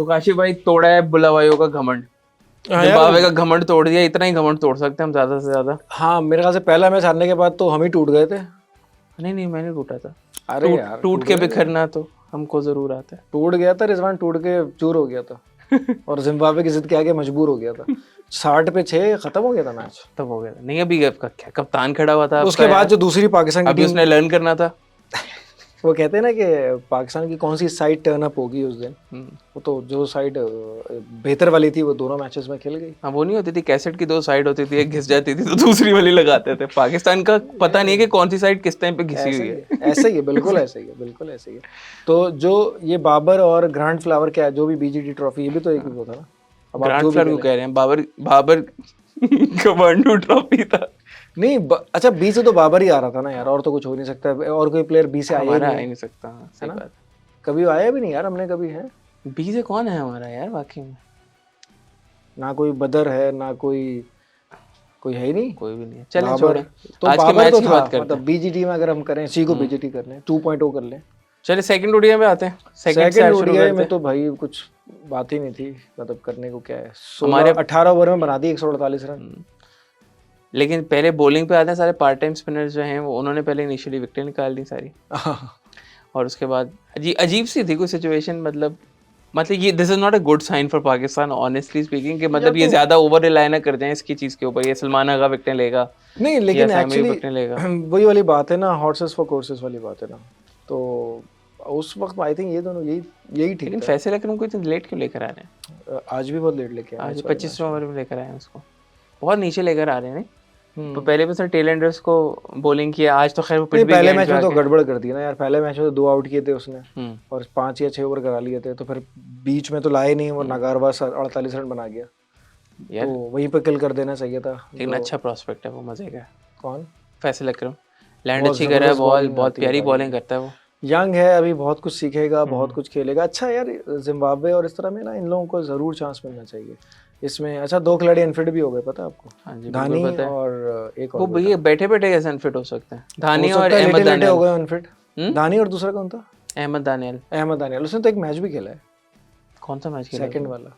तो काशी भाई तोड़ा है बुलावाइयों का घमंड, जिम्बाब्वे का घमंड तोड़ दिया। इतना ही घमंड तोड़ सकते हैं हम ज्यादा से ज्यादा। हाँ मेरे ख्याल से पहला मैच हारने के बाद तो हम ही टूट गए थे। नहीं मैंने टूटा था। अरे यार टूट के बिखरना तो हमको जरूर आता है। टूट गया था रिजवान, टूट के चूर हो गया था और जिम्बाब्वे की जिद के आगे मजबूर हो गया था। 60 पे 6 खत्म हो गया था मैच। तब हो गया था। नहीं अभी कप्तान खड़ा हुआ था उसके बाद जो दूसरी पाकिस्तान की अभी टीम, उसने लर्न करना था। वो कहते हैं ना कि पाकिस्तान की कौन सी साइड टर्न अप होगी उस दिन, वो तो जो साइड बेहतर वाली थी वो दोनों मैचेस में खेल गई। हाँ वो नहीं होती थी, कैसेट की 2 साइड होती थी, एक घिस जाती थी तो दूसरी वाली लगाते थे। पाकिस्तान का पता नहीं है कि कौन सी साइड किस टाइम पे घिसी हुई है। ऐसा ही है, बिल्कुल ऐसा ही है, बिल्कुल ऐसा ही है। तो जो ये बाबर और ग्रांड फ्लावर क्या है, जो भी बीजीटी ट्रॉफी, ये भी तो एक वो था ना। अब आप ग्रांड जो भी फ्लावर क्यों कह रहे हैं? बाबर कमांडो ट्रॉफी था। नहीं अच्छा बी से तो बाबर ही आ रहा था ना यार, और तो कुछ हो नहीं सकता। और कोई प्लेयर बी से आया ही हमारा आ नहीं ही है, नहीं सकता। हाँ, सही बात। कभी आया भी नहीं यार, हमने कभी है। बी से कौन है हमारा यार वाकई में? ना कोई बदर है, ना कोई है ही नहीं, कोई भी नहीं है। चलें बाबर। छोड़ें, तो आज के बाबर मैच तो की था, बात करते मतलब हैं। बीजीटी में अगर हम करें, सी को बीजीटी कर लें, 2.0 कर लें। चलिए सेकंड ओडीआई में आते हैं। सेकंड ओडीआई में तो भाई कुछ बात ही नहीं थी, मतलब करने को क्या है। 18 ओवर में बना दी 148 रन। लेकिन पहले बॉलिंग पे आते हैं। सारे पार्ट टाइम स्पिनर्स जो हैं वो उन्होंने पहले इनिशियली विकेट निकाल दी सारी। और उसके बाद अजीब सी थी कोई सिचुएशन। मतलब ये this is not a good sign for Pakistan honestly speaking, कि मतलब ये ज्यादा ओवर रिलाई ना कर जाएं इसकी चीज के ऊपर। ये सलमान आगा विकेट लेगा नहीं, लेकिन एक्चुअली लेगा। वही वाली बात है ना, हॉर्सेस फॉर कोर्सेस वाली बात है ना। तो उस वक्त आई थिंक ये दोनों यही ठीक लेकिन था। फैसले लखनऊ को इतने लेट क्यों लेकर आ रहे हैं? आज भी बहुत लेट लेके आए, आज 25वें ओवर में लेकर आए हैं उसको, बहुत नीचे लेकर आ रहे हैं। तो पहले भी सर टेलेंडर्स को बॉलिंग किया। आज तो खैर वो पिट भी पहले मैच में तो गड़बड़ कर दी ना यार। पहले मैच में तो 2 आउट किए थे उसने और 5 या 6 ओवर करा लिए थे, तो फिर बीच में तो लाए नहीं और नागारवा 48 रन बना गया। तो वहीं पे किल कर देना चाहिए था। लेकिन अच्छा प्रोस्पेक्ट है वो, मजे का। कौन? फैसल अकरम लैंड अच्छी कर रहा है, बॉल बहुत प्यारी बॉलिंग करता है वो। यंग है अभी, बहुत कुछ सीखेगा, बहुत कुछ खेलेगा। अच्छा यार जिम्बाब्वे और इस तरह में ना इन लोगों को जरूर चांस मिलना चाहिए इसमें। अच्छा 2 खिलाड़ी अनफिट भी हो गए, पता है आपको? धानी और एक और। वो भैया बैठे बैठे कैसे अनफिट हो सकते हैं? धानी और अहमद दानियल हो गए अनफिट। धानी और दूसरा कौन था? अहमद दानियल। उसने तो एक मैच भी खेला है। कौन सा मैच खेला? सेकंड वाला।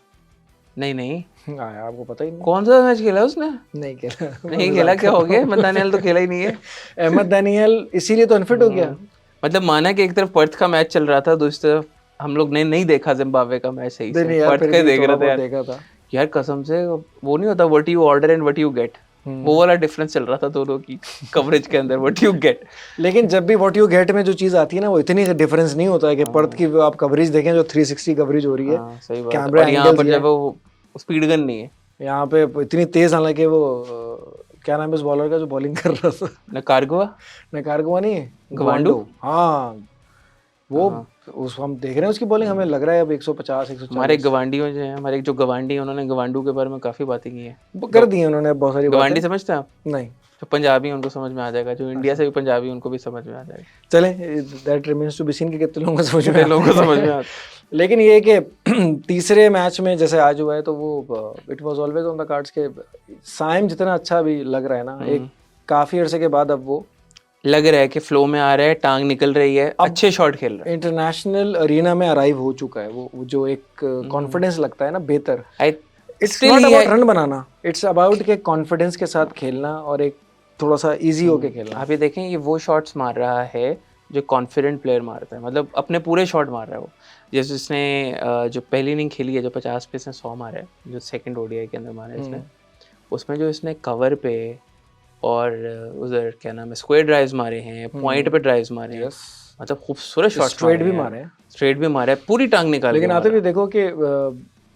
नहीं आपको पता ही नहीं? कौन सा मैच खेला उसने? नहीं खेला। नहीं खेला? क्या हो गया? अहमद दानियल तो खेला ही नहीं है। अहमद दानियल इसीलिए तो अनफिट हो गया। मतलब माना कि एक तरफ पर्थ का मैच चल रहा था, दूसरी तरफ हम लोग ने नहीं देखा जिम्बाब्वे का मैच सही से। पर्थ का देख रहा था यार कसम से। वो नहीं होता what you order and what you get, वो वाला डिफरेंस चल रहा था दोनों की कवरेज के अंदर। What you get. लेकिन जब भी व्हाट यू गेट में जो चीज आती है ना, वो इतनी डिफरेंस नहीं होता है कि पर्थ की आप कवरेज देखें जो 360 कवरेज हो रही है। सही बात है। और यहाँ पर जब वो स्पीड गन नहीं है यहाँ पे इतनी तेज, हालांकि वो क्या नाम है उस बॉलर का जो बॉलिंग कर रहा था? नकारगुआ नहीं, गवांडू। हाँ वो उस हम देख रहे हैं उसकी बॉलिंग, हमें लग रहा है अब 150 140। हमारे गवांडियों जो हैं, हमारे जो गवांडी हैं, उन्होंने गवांडू के बारे में काफी बातें की है, कर दी उन्होंने बहुत सारी। गवांडी समझते हैं आप? नहीं, जो पंजाबी उनको समझ में आ जाएगा, जो इंडिया से भी पंजाबी उनको भी समझ में आ जाएगा। चले that remains to be seen कि कितने लोगों को समझ में आता। लेकिन ये कि तीसरे मैच में जैसे आज हुआ है, तो वो it was always on the cards के साइम जितना अच्छा भी लग रहा है ना, एक काफी अरसे के बाद अब वो लग रहा है कि फ्लो में आ रहा है, टांग निकल रही है, अच्छे शॉट खेल रहा है, इंटरनेशनल अरीना में अराइव हो चुका है। वो जो एक कॉन्फिडेंस लगता है ना बेहतर। It's not about run banana, it's about के कॉन्फिडेंस के साथ खेलना और एक थोड़ा सा इजी होके खेलना। आप ये देखें, ये वो शॉट्स मार रहा है जो कॉन्फिडेंट प्लेयर मारता है, मतलब अपने पूरे शॉट मार रहा है वो। जैसे इसने जो पहली इनिंग खेली है, जो 50 पे इसने 100 मारा है, जो सेकंड ओडीआई के अंदर मारा है इसने, उसमें जो इसने कवर पे और उधर क्या नाम है स्क्वायर ड्राइव्स मारे हैं, पॉइंट पे ड्राइव्स मारे हैं, मतलब खूबसूरत शॉट, स्ट्रेट भी मारे हैं, स्ट्रेट भी मारे हैं, पूरी टांग निकाल। लेकिन आते भी देखो कि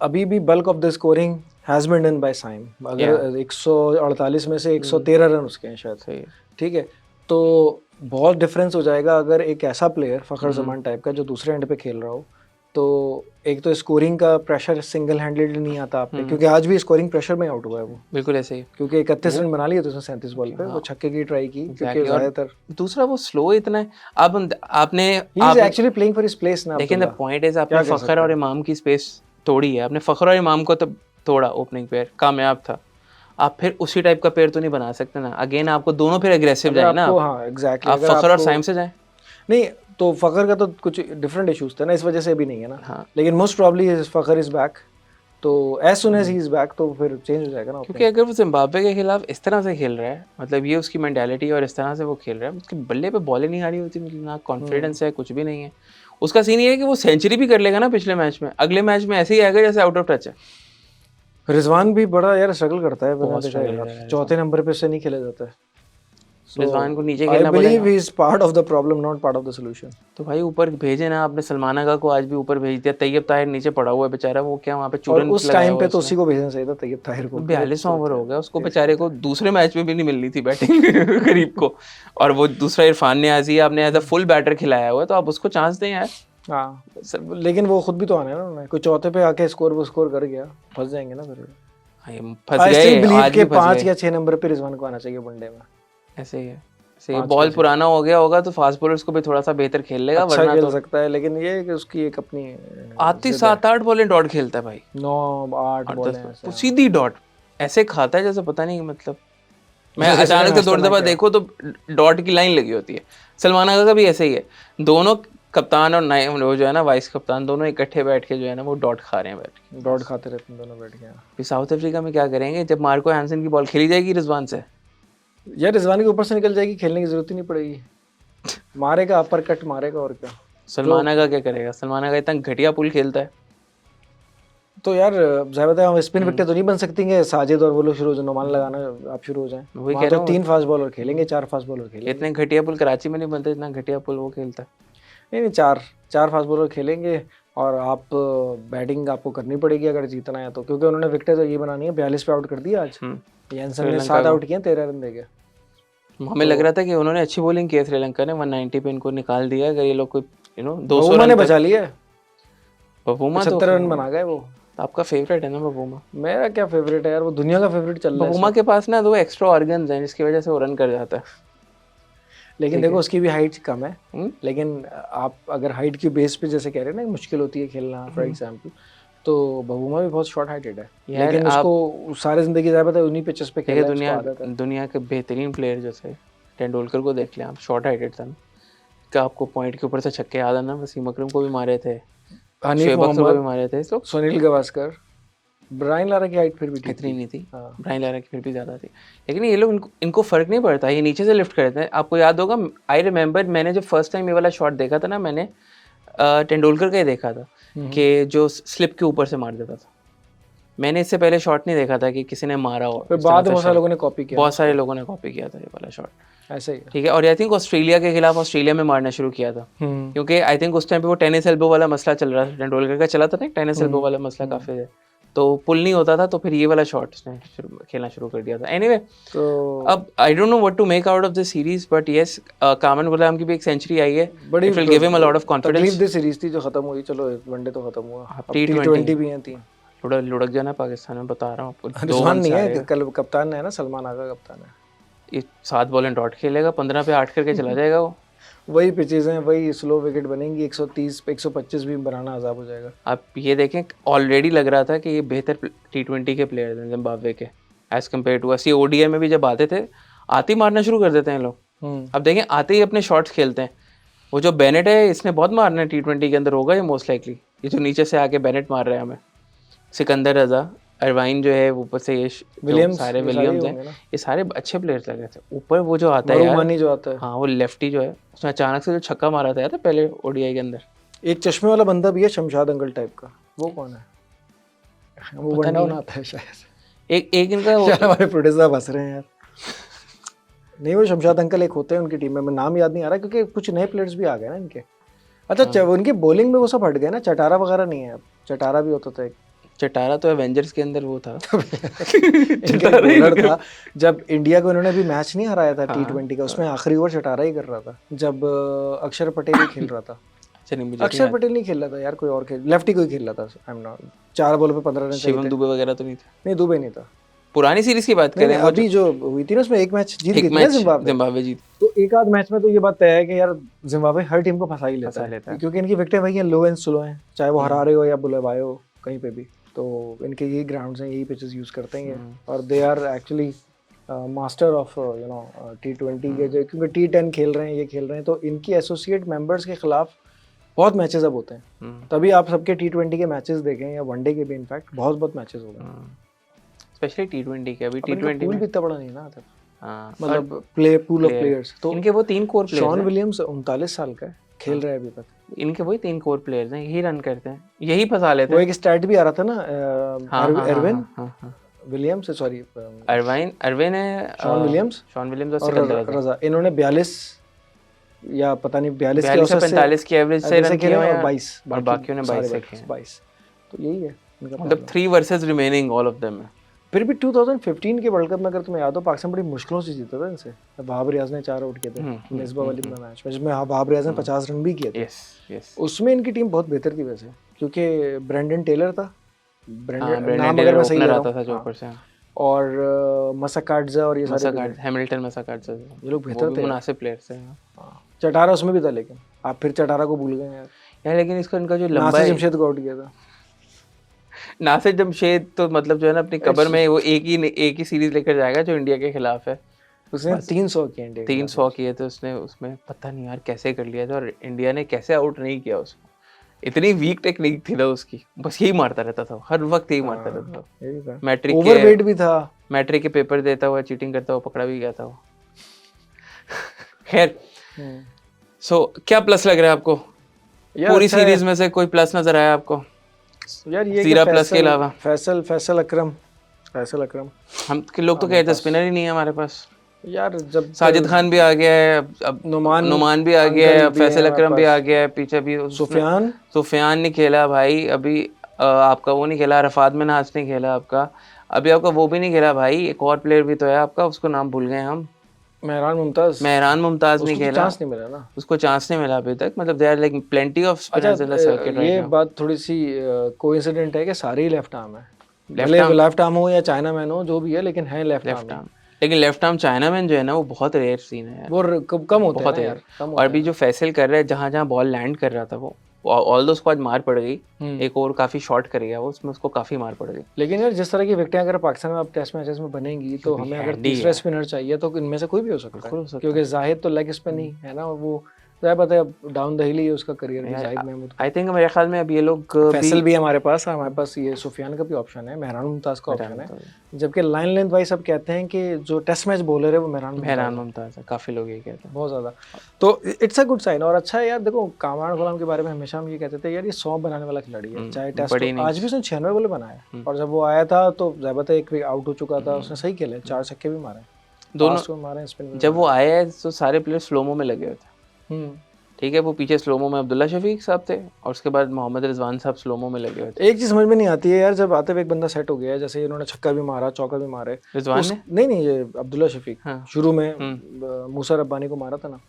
अभी भी bulk of the scoring has been done by Saim. अगर 148 में से 113 रन उसके हैं शायद, ठीक है, तो बहुत डिफरेंस हो जाएगा अगर एक ऐसा प्लेयर फखर जमान टाइप का जो दूसरे एंड पे खेल रहा हो। तो एक तो स्कोरिंग का प्रेशर सिंगल हैंडेड नहीं आता आप पे, क्योंकि आज भी स्कोरिंग प्रेशर में आउट हुआ है वो। बिल्कुल ऐसे ही, क्योंकि 31 रन बना लिए थे उसने 37 बॉल पे। वो छक्के की ट्राई की, क्योंकि ज्यादातर दूसरा वो स्लो इतना है। आपने actually playing for his place ना। लेकिन द पॉइंट इज आपने फखर और इमाम की स्पेस तोड़ी है। आपने फखर और इमाम को तो तोड़ा, ओपनिंग पेयर कामयाब था, आप फिर उसी टाइप का पेयर तो नहीं बना सकते ना। अगेन आपको दोनों फिर एग्रेसिव जाए ना। हाँ एग्जैक्टली, आप फखर और साइम से जाए। नहीं, तो फ़खर का तो कुछ डिफरेंट इश्यूज थे ना, इस वजह से भी नहीं है ना। हाँ। लेकिन most probably Fakhar is back, तो as soon as he is back तो फिर चेंज हो जाएगा ना। क्योंकि अगर वो जिम्बाब्वे के खिलाफ इस तरह से खेल रहा है, मतलब ये उसकी मेंटालिटी और इस तरह से वो खेल रहा है, उसके बल्ले पे बॉलें नहीं आ रही होती, मतलब ना कॉन्फिडेंस है, कुछ भी नहीं है उसका। सीन ये है कि वो सेंचुरी भी कर लेगा ना पिछले मैच में, अगले मैच में ऐसे ही आएगा जैसे आउट ऑफ टच है। रिजवान भी बड़ा यार स्ट्रगल करता है, मैंने बहुत देखा struggle यार, कर रहा है चौथे नंबर पे से नहीं खेला जाता है। रिजवान को नीचे आई खेलना बिलीव पड़ेगा। He is part of the problem, not part of the solution. तो भाई ऊपर भेजे ना आपने, सलमान आगा को आज भी ऊपर भेज दिया, तैयब ताहिर नीचे पड़ा हुआ है बेचारा, वो क्या वहाँ पे और चूरन उस लगाया टाइम हुआ पे है तो उसने। उसी को भेजना चाहिए था, तैयब ताहिर को। 42वां ओवर हो गया उसको बेचारे को, दूसरे मैच में भी नहीं मिलनी थी बैटिंग गरीब को। और वो दूसरा इरफान नियाजी आपने एज अ फुल बैटर खिलाया हुआ है, तो आप उसको चांस दें यार। हाँ लेकिन वो खुद भी तो आना है ना, उन्होंने कोई चौथे पे आके स्कोर कर गया, फंस जाएंगे ना फिर। फंस आई स्टिल गए, बिलीव आज कि भी फंस 5 गए। या 6 नंबर पे रिजवान को आना चाहिए वनडे में। ऐसे ही है, सही 5 बॉल या 6 पुराना हो गया होगा तो फास्ट बॉलर्स को भी थोड़ा सा बेहतर खेल लेगा, अच्छा वरना खेल तो सकता है, लेकिन ये है कि उसकी एक अपनी आती 7-8 बॉलें डॉट खेलता है भाई, 9-8 8-10 बॉलें वो ऐसे। सीधी डॉट ऐसे खाता है जैसे पता नहीं, मतलब मैं जैसे अचानक से मास्टर थोड़ी दफा माइंड है। देखो तो डॉट की लाइन लगी होती है। सलमान आगा का भी ऐसे ही है, दोनों कप्तान और नए वो जो है ना वाइस कप्तान, दोनों इकट्ठे बैठ के जो है ना वो डॉट खा रहे हैं बैठ के। डॉट खाते रहते हैं दोनों बैठ के। फिर साउथ अफ्रीका में क्या करेंगे जब मार्को हैंसन की बॉल खेली जाएगी रिजवान से? यार रिजवान के ऊपर से निकल जाएगी, खेलने की जरूरत ही नहीं पड़ेगी, मारेगा अपर कट मारेगा और क्या। सलमान आगा क्या करेगा? सलमान आगा इतना घटिया पुल खेलता है। तो यार जाहिर बात है हम स्पिन विकेट तो नहीं बन सकती है, साजिद और वो लोग शुरू हो जाए, नुमान लगाना आप शुरू हो जाए, वही वहाँ कह तो रहा हूँ, 3 फास्ट बॉलर खेलेंगे, 4 फास्ट बॉलर खेलेंगे। इतने घटिया पुल कराची में नहीं बनते इतना घटिया पुल वो खेलता है। नहीं 4 फास्ट बॉलर खेलेंगे, और आप बैटिंग आपको करनी पड़ेगी अगर जीतना है तो, क्योंकि उन्होंने विकेट तो ये बनानी है। 42 पे आउट कर दिया आज, यानसन ने 7 आउट किए, 13 रन दे गए। हमें लग रहा था कि उन्होंने अच्छी बॉलिंग की है श्रीलंका ने, 190 पे इनको निकाल दिया। अगर ये लोग कोई 200 बबूमा रन ने बचा लिया, बबूमा तो 75 रन बना गए वो। आपका फेवरेट है ना बबूमा? मेरा क्या फेवरेट है यार, वो दुनिया का फेवरेट चल रहा है। बबूमा के पास ना 2 एक्स्ट्रा ऑर्गन्स हैं जिसकी वजह से वो रन कर जाता है। लेकिन देखो उसकी भी हाइट कम है, हम्म? लेकिन आप अगर हाइट की बेस पे जैसे कह रहे हैं ना मुश्किल होती है खेलना फॉर एग्जांपल, तो बबूमा भी बहुत शॉर्ट हाइटेड है, लेकिन उसको सारी जिंदगी ज़्यादा पता है उन्हीं पिचेस पे खेला है, उसको आदत है। दुनिया के बेहतरीन प्लेयर जैसे तेंदुलकर को देख लें आप, शॉर्ट हाइटेड था ना, क्या आपको पॉइंट के ऊपर से छक्के याद है ना? वसीम अकरम को भी मारे थे, हनीफ शोएब अख्तर को भी मोहम्मद, मारे थे, तो सुनील गावस्कर, ब्रायन लारा की हाइट फिर भी ठीक इतनी थी। नहीं थी, हाँ। ब्रायन लारा की फिर भी ज़्यादा थी। लेकिन ये लोग इनको फ़र्क नहीं पड़ता, ये नीचे से लिफ्ट करते हैं। आपको याद होगा, आई रिमेंबर मैंने जब फर्स्ट टाइम ये वाला शॉट देखा था ना, मैंने तेंदुलकर का ही देखा था कि जो स्लिप के ऊपर से मार देता था। मैंने इससे पहले शॉट नहीं देखा था कि किसी ने मारा हो। फिर बाद में बहुत सारे लोगों ने कॉपी किया, बहुत सारे लोगों ने कॉपी किया था ये वाला शॉट, ऐसे ही। ठीक है। और आई थिंक ऑस्ट्रेलिया के खिलाफ ऑस्ट्रेलिया में मारना शुरू किया था, क्योंकि आई थिंक उस टाइम पे वो टेनिस एल्बो वाला मसला चल रहा था, तेंदुलकर का चला था ना टेनिस एल्बो वाला मसला काफ़ी है, तो पुल नहीं होता था, तो फिर ये वाला शॉट उसने खेलना शुरू कर दिया था। एनीवे, तो अब I don't know what to make out of this series, but yes Kamran Ghulam की भी एक सेंचुरी आई है, बड़ी it will give him a lot of confidence. तकलीफ दी सीरीज थी जो खत्म हुई, चलो वनडे तो खत्म हुआ, अब T20 T20 भी हैं 3। लुढ़क जाना पाकिस्तान में, बता रहा हूँ आपको। 2 रिजवान नहीं है, है कल कप्तान है ना, सलमान आगा कप्तान है। ये 7 बॉल डॉट खेलेगा, 15 पे 8 करके चला जाएगा वो। वही पिचेज हैं, वही स्लो विकेट बनेंगी, 130 पे 125 भी बनाना अजाब हो जाएगा। आप ये देखें, ऑलरेडी लग रहा था कि ये बेहतर T20 के प्लेयर हैं जिम्बाब्वे के एज कम्पेयर टू अस। ये ODI में भी जब आते थे, आते ही मारना शुरू कर देते हैं लोग। अब देखें, आते ही अपने शॉट्स खेलते हैं। वो जो बेनेट है, इसने बहुत मारना है T20 के अंदर, होगा ये मोस्ट लाइकली। ये जो नीचे से आके बेनेट मार रहे हैं हमें, सिकंदर रजा, अरवाइन जो है, ऊपर से ये विलियम्स, सारे विलियम्स हैं, ये सारे अच्छे प्लेयर्स लगे थे। ऊपर वो जो आता है यार, जो आता है, हाँ वो लेफ्टी जो है, उसने अचानक से जो छक्का मारा था यार पहले ODI के अंदर। एक चश्मे वाला बंदा भी है शमशाद अंकल टाइप का, वो कौन है? वो वन डाउन आता है शायद। एक इनका यार हमारे प्रोड्यूसर हंस रहे हैं यार। नहीं वो शमशाद अंकल एक होते हैं उनकी टीम में, मैं नाम याद नहीं आ रहा क्योंकि कुछ नए प्लेयर्स भी आ गए ना इनके। अच्छा उनकी बॉलिंग में वो सब हट गए ना, चटारा वगैरह नहीं है अब, चटारा भी होता था एक। चटारा तो एवेंजर्स के अंदर वो था इनका बॉलर था, जब इंडिया को इन्होंने भी मैच नहीं हराया था T20 का, उसमें आखिरी ओवर चटारा ही कर रहा था, जब अक्षर पटेल ही खेल रहा था। अक्षर पटेल नहीं खेल रहा था यार, कोई और खेल, लेफ्टी कोई खेल रहा था। आई एम नॉट, 4 बॉल पे 15 रन। शिवम दुबे वगैरह तो नहीं थे? नहीं दुबे नहीं था, पुरानी सीरीज की बात कर रहे हैं। अभी जो हुई थी ना उसमें एक मैच जीत गई थी जिम्बाब्वे जीत। तो एक आध मैच में तो ये बात तय है कि यार जिम्बाब्वे हर टीम को फंसा ही लेता है, क्योंकि इनकी विकेटें वही हैं, लो एंड स्लो हैं, चाहे वो हरारे हो या बुलेवाए हो कहीं पे भी, तो इनके यही ग्राउंड्स हैं, यही पिचेस यूज करते हैं, और they are actually master of T20 के जो, क्योंकि T10 खेल रहे हैं, ये खेल रहे हैं, तो इनकी एसोसिएट मेंबर्स के खिलाफ बहुत मैचेस अब होते हैं। तभी आप सबके T20 के मैचेस देखें या वनडे के भी इनफैक्ट बहुत मैचेस हो गए, स्पेशली T20 के। अभी T20 T20 में भी इतना बड़ा नहीं ना आता, हाँ, मतलब पूल ऑफ प्लेयर्स। तो इनके वो 3 कोर प्लेयर्स शॉन हैं। विलियम्स 39 साल का है, खेल रहा है अभी तक। इनके वही 3 कोर प्लेयर्स हैं, यही रन करते हैं, यही फंसा लेते वो हैं। एक स्टैट भी आ रहा था ना, एरविन हाँ। विलियम्स, सॉरी अरविन है, शॉन विलियम्स और और सिकंदर रजा, इन्होंने 42 या पता नहीं 42 के 42 से औसत 45 की एवरेज से रन खेले किए और हैं, 22 और बाकियों ने 22 से किए हैं। 22। तो यही है इनका मतलब 3 versus remaining all of them है। फिर भी 2015 के वर्ल्ड कप में अगर तुम्हें याद हो, पाकिस्तान बड़ी मुश्किलों से जीता था इनसे। वहाब रियाज ने 4 आउट किए थे मिसबाह वाली मैच में, जिसमें वहाब रियाज ने 50 रन भी किए थे। यस उसमें इनकी टीम बहुत बेहतर थी वैसे, क्योंकि ब्रेंडन टेलर था, ब्रेंडन नाम टेलर अगर मैं सही ले रहा आता था हूँ, जो ऊपर से, और मसाकार्डजा और ये सारे हैमिल्टन मसाकार्डजा, ये लोग बेहतर थे, मुनासिब प्लेयर्स थे। चटारा उसमें भी था, लेकिन आप फिर चटारा को भूल गए यार। लेकिन इसका इनका जो लंबा नासिर जमशेद को आउट किया था। नासिर जमशेद तो मतलब जो है ना अपनी कबर में वो एक ही सीरीज लेकर जाएगा जो इंडिया के खिलाफ है। उसने 300 किए इंडिया 300 किए थे उसने, उसमें पता नहीं यार कैसे कर लिया था, और इंडिया ने कैसे आउट नहीं किया उसको। इतनी वीक टेक्निक थी ना उसकी, बस यही मारता रहता था, हर वक्त यही मारता रहता था। मैट्रिक ओवरवेट भी था, मैट्रिक के पेपर देता हुआ चीटिंग करता हुआ पकड़ा भी गया था वो। खैर, सो क्या प्लस लग रहा है आपको पूरी सीरीज में से? कोई प्लस नजर आया आपको यार? ये जीरा प्लस के अलावा फैसल अकरम हम के लोग तो कहते हैं स्पिनर ही नहीं है हमारे पास यार। जब साजिद खान भी आ गया है, अब नुमान भी आ गया है, फैसल अकरम भी आ गया है, पीछे भी सुफियान नहीं खेला भाई अभी, आपका वो नहीं खेला, रफात मिन्हाज नहीं खेला आपका अभी, आपका वो भी नहीं खेला भाई, एक और प्लेयर भी तो है आपका, उसको नाम भूल गए हम, मेहरान मुमताज नहीं खेला, चांस नहीं मिला ना, उसको चांस नहीं मिला अभी तक। मतलब there like plenty of spinners in the circuit right now. ये बात थोड़ी सी कोइंसिडेंट है कि सारे ही लेफ्ट आर्म है, लेफ्ट आर्म हो या चाइना मैन हो, जो भी है, लेकिन है लेफ्ट आर्म। लेकिन लेफ्ट आर्म चाइना मैन जो है ना वो बहुत रेयर सीन है यार, वो कम होते हैं यार, और अभी जो फैसल कर रहा है, जहाँ जहाँ बॉल लैंड कर रहा था वो ऑल दो उसको आज मार पड़ गई, एक और काफी शॉट करेगा वो, उसमें उसको काफी मार पड़ गई। लेकिन यार जिस तरह की विकेटें अगर पाकिस्तान में अब टेस्ट मैचेस में बनेंगी, तो हमें अगर तीसरा स्पिनर चाहिए तो इनमें से कोई भी हो सकता है, क्योंकि जाहिद तो लेग स्पिन ही है ना, वो पता है डाउन द हिल ही है उसका करियर भी, जाहिद महमूद। आई थिंक मेरे ख्याल में अब ये लोग फैसल भी हमारे पास ये सुफियान का भी ऑप्शन है, मेहरान मुमताज का ऑप्शन है, जबकि लाइन लेंथ वाइज सब कहते हैं कि जो टेस्ट मैच बॉलर है वो मेहरान मुमताज है, काफी लोग ये कहते हैं बहुत ज्यादा। तो इट्स अ गुड साइन, और अच्छा है यार। देखो कामरान गुलाम के बारे में हमेशा हम ये कहते थे यार, ये 100 बनाने वाला खिलाड़ी है, चाहे टेस्ट आज भी उसने 96 बॉल बनाया, और जब वो आया था तो ज़ाहिर है एक आउट हो चुका था, उसने सही खेले, 4 छक्के भी मारे, दोनों मारे स्पिन। जब वो आया तो सारे प्लेयर स्लोमो में लगे हुए थे, ठीक है, वो पीछे स्लोमो में अब्दुल्ला शफीक साहब थे, और उसके बाद मोहम्मद रिजवान साहब स्लोमो में लगे हुए थे। एक चीज समझ में नहीं आती है यार, जब आते हुए एक बंदा सेट हो गया, जैसे इन्होंने छक्का भी मारा, चौका भी मारे, रिजवान ने नहीं ये अब्दुल्ला शफीक शुरू में मूसा रब्बानी को मारा था ना,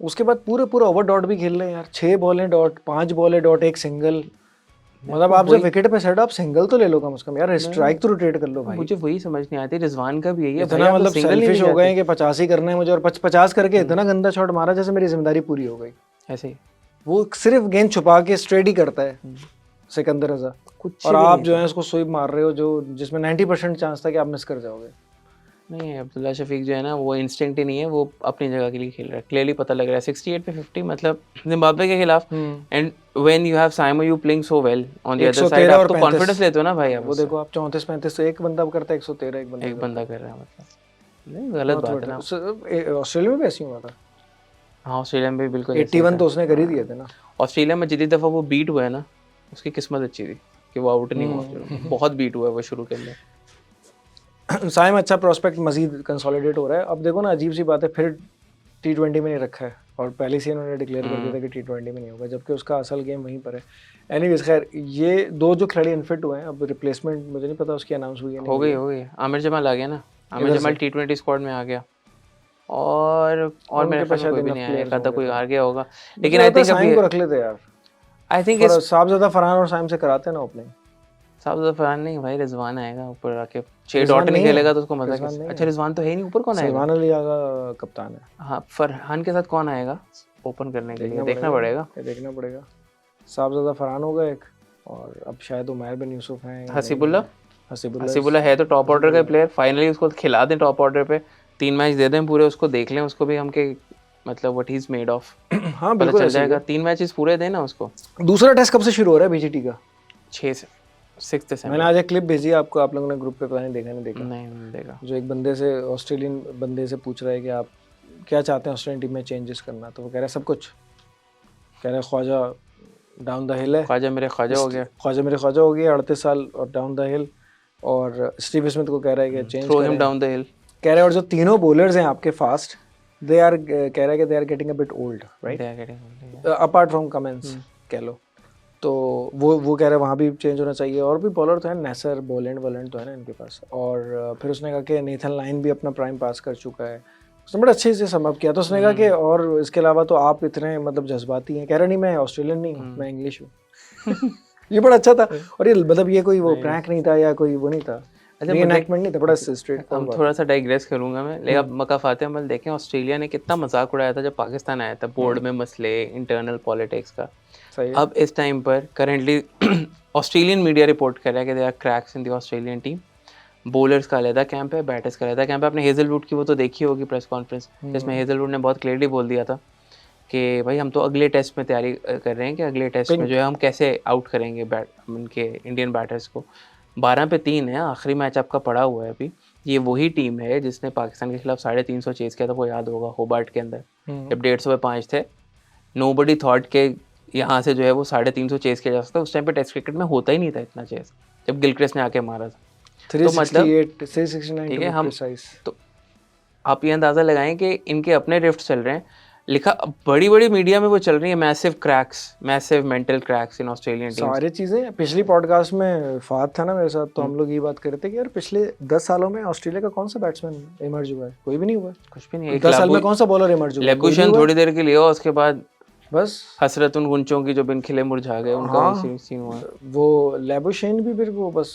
उसके बाद पूरा ओवर डॉट भी खेल रहे हैं यार, 6 बॉलें डॉट, 5 बॉलें डॉट, एक सिंगल। मतलब आप जब विकेट पे सेट, आप सिंगल तो ले लो कम से कम यार, स्ट्राइक तो रोटेट कर लो भाई। मुझे वही समझ नहीं आती, रिजवान का भी यही है इतना, मतलब सेल्फिश हो गए कि 50 ही करना है मुझे, और 50 करके इतना गंदा शॉट मारा जैसे मेरी जिम्मेदारी पूरी हो गई। ऐसे ही वो सिर्फ गेंद छुपा के स्ट्रेट ही करता है सिकंदर रजा, और आप जो है उसको स्वीप मार रहे हो, जो जिसमें 90% चांस था कि आप मिस कर जाओगे। नहीं, अब्दुल्ला शफीक जो है ना वो इंस्टिंक्ट ही नहीं है, वो अपनी जगह के लिए खेल रहा है, क्लियरली पता लग रहा है। 68 पे 50 मतलब जिम्बाब्वे के खिलाफ, and when you have Simo you playing so well on the other side, आप तो कॉन्फिडेंस लेते हो ना भाई। आप वो देखो आप 34-35 से एक बंदा करता है, 113 एक बंदा कर रहा है, मतलब नहीं गलत बात है ना। ऑस्ट्रेलिया में भी ऐसी हुआ था। हाँ, ऑस्ट्रेलिया में भी बिल्कुल 81 तो उसने कर ही दिए थे ना। ऑस्ट्रेलिया में जितनी दफ़ा वो बीट हुआ है ना, उसकी किस्मत अच्छी थी कि वो आउट नहीं हुआ, बहुत बीट हुआ है वो शुरू के अंदर। साइम अच्छा प्रोस्पेक्ट मजीद कंसोलिडेट हो रहा है। अब देखो ना, अजीब सी बात है, फिर T20 में नहीं रखा है, और पहले से इन्होंने डिक्लेयर कर दिया था कि T20 में नहीं होगा, जबकि उसका असल गेम वहीं पर है। एनीवेज खैर, ये 2 जो खिलाड़ी अनफिट हुए हैं, अब रिप्लेसमेंट मुझे नहीं पता उसकी अनाउंस हुई है, हो गई। आमिर जमाल आ गया ना, आमिर जमाल T20 स्क्वाड में आ गया, और मेरे पास कोई भी नहीं आया, कहता कोई हार गया होगा। लेकिन आई थिंक साइम को रख लेते यार, आई थिंक साहबजादा फरहान और साइम से कराते ना ओपनिंग। साहबजादा फरहान नहीं भाई, रिजवान आएगा ऊपर आके, 6 डॉट नहीं खेलेगा तो उसको मजा कैसे? अच्छा, रिजवान तो है ही नहीं, ऊपर कौन आएगा? सलमान अली आगा कप्तान है। हाँ, फरहान के साथ कौन आएगा ओपन करने के लिए? देखना पड़ेगा। साहबजादा फरहान होगा एक, और अब शायद उमैर बिन यूसुफ हैं, हसीबुल्ला है तो टॉप ऑर्डर का प्लेयर, फाइनली उसको खिला दें टॉप ऑर्डर पे, 3 मैच दे दें पूरे, उसको देख लें उसको भी हम के मतलब what he is made of. हाँ पता बिल्कुल चल जाएगा, 3 मैचेस पूरे दें ना उसको। दूसरा टेस्ट कब से शुरू हो रहा है बीजीटी का? 6 दिसंबर। मैंने आज एक क्लिप भेजी आपको, आप लोगों ने ग्रुप पे, पता नहीं देखा नहीं देखा? नहीं देखा। जो एक बंदे से, ऑस्ट्रेलियन बंदे से पूछ रहा है कि आप क्या चाहते हैं ऑस्ट्रेलियन टीम में चेंजेस करना, तो वो कह रहा है सब कुछ, कह रहा है ख्वाजा डाउन द हिल है, ख्वाजा मेरे ख्वाजा हो गया, ख्वाजा मेरे ख्वाजा हो गया 38 साल और डाउन द हिल। और स्टीव स्मिथ को कह रहा है कि change throw him down the hill, कह रहा है। और जो तीनों बॉलर्स हैं आपके फास्ट, दे आर, कह रहा है कि they are getting a bit old, right, apart from Cummins कह लो। तो वो कह रहे हैं वहाँ भी चेंज होना चाहिए। और भी बॉलर तो है, नेसर, बोलेंड तो है ना इनके पास। और फिर उसने कहा कि नेथन लाइन भी अपना प्राइम पास कर चुका है, उसने बड़ा अच्छे से समअप किया। तो उसने कहा कि और इसके अलावा तो आप इतने मतलब जज्बाती हैं। कह रहा नहीं मैं ऑस्ट्रेलियन नहीं हूँ, मैं इंग्लिश हूँ। ये बड़ा अच्छा था। और ये मतलब ये कोई वो प्रैंक नहीं था या कोई वो नहीं था, रीएनैक्टमेंट नहीं था, बड़ा स्ट्रेट। हम थोड़ा सा डाइग्रेस करूंगा मैं, लेकिन अब मका फाते अमल देखें, ऑस्ट्रेलिया ने कितना मजाक उड़ाया था जब पाकिस्तान आया था, बोर्ड में मसले, इंटरनल पॉलिटिक्स का। अब इस टाइम पर करंटली ऑस्ट्रेलियन मीडिया रिपोर्ट कर रहा है कि they are cracks in the Australian team. Bowlers का अलग कैंप है, बैटर्स का अलग कैंप है। आपने हेजलवुड की वो तो देखी होगी प्रेस कॉन्फ्रेंस, जिसमें हेजलवुड ने बहुत क्लियरली बोल दिया था कि भाई हम तो अगले टेस्ट में तैयारी कर रहे हैं कि अगले टेस्ट में जो है हम कैसे आउट करेंगे उनके इंडियन बैटर्स को। 12-3 है, आखिरी मैच आपका पड़ा हुआ है अभी। ये वही टीम है जिसने पाकिस्तान के खिलाफ 350 चेज किया था, वो याद होगा, होबार्ट के अंदर जब 150 पे 5 थे। नोबडी थॉट के यहाँ से जो है वो 350 चेज किया जा सकता है। उस टाइम पे टेस्ट क्रिकेट में होता ही नहीं था इतना चेज, जब गिलक्रिस्ट ने आके मारा था। 368, 369 ठीक है, हम तो आप ये अंदाज़ा लगाएं कि इनके अपने रिफ्ट चल रहे हैं। लिखा बड़ी बड़ी मीडिया में वो चल रही है, massive cracks, massive mental cracks इन ऑस्ट्रेलियन टीम। सारी चीज़ें पिछली पॉडकास्ट में फात था ना मेरे साथ, तो हम लोग ये बात कर रहे थे कि यार पिछले 10 सालों में ऑस्ट्रेलिया का कौन सा बैट्समैन इमर्ज हुआ है? कोई भी नहीं हुआ, कुछ भी नहीं। 10 साल में कौन सा बॉलर इमर्ज हुआ? लेबुशेन थोड़ी देर के लिए, उसके बाद बस हसरत उन गुंचों की जो बिन खिले मुरझा गए, उनका सीन हुआ। वो लेबुशेन भी फिर वो बस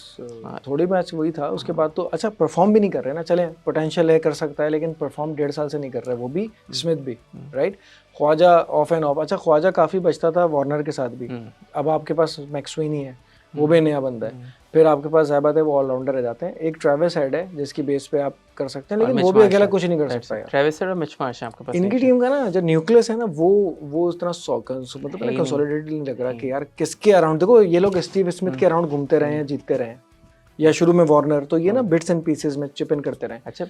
थोड़ी मैच वही था, उसके बाद तो अच्छा परफॉर्म भी नहीं कर रहे ना। चले पोटेंशियल है, कर सकता है, लेकिन परफॉर्म 1.5 साल से नहीं कर रहा है, वो भी स्मिथ भी, right. Khawaja off and off, अच्छा ख्वाजा काफ़ी बचता था वार्नर के साथ भी। अब आपके पास मैक्सवेनी है, वो भी नया बंदा है। फिर आपके पास ज़ैबात है, वो ऑलराउंडर रह जाते हैं। एक ट्रेविस हेड है जिसकी बेस पे आप कर सकते हैं, लेकिन वो भी अकेला कुछ नहीं कर सकता यार। ट्रेविस हेड और मिच मार्श आपके पास। इनकी टीम का ना जो न्यूक्लियस है ना, वो इतना मतलब कंसोलिडेटेड नहीं लग रहा कि यार किसके अराउंड। देखो ये लोग स्टीव स्मिथ के अराउंड घूमते रहे हैं, जीतते रहे हैं, या शुरू में वार्नर, तो ये ना बिट्स एंड पीसेस में चिप इन करते रहे। अच्छा,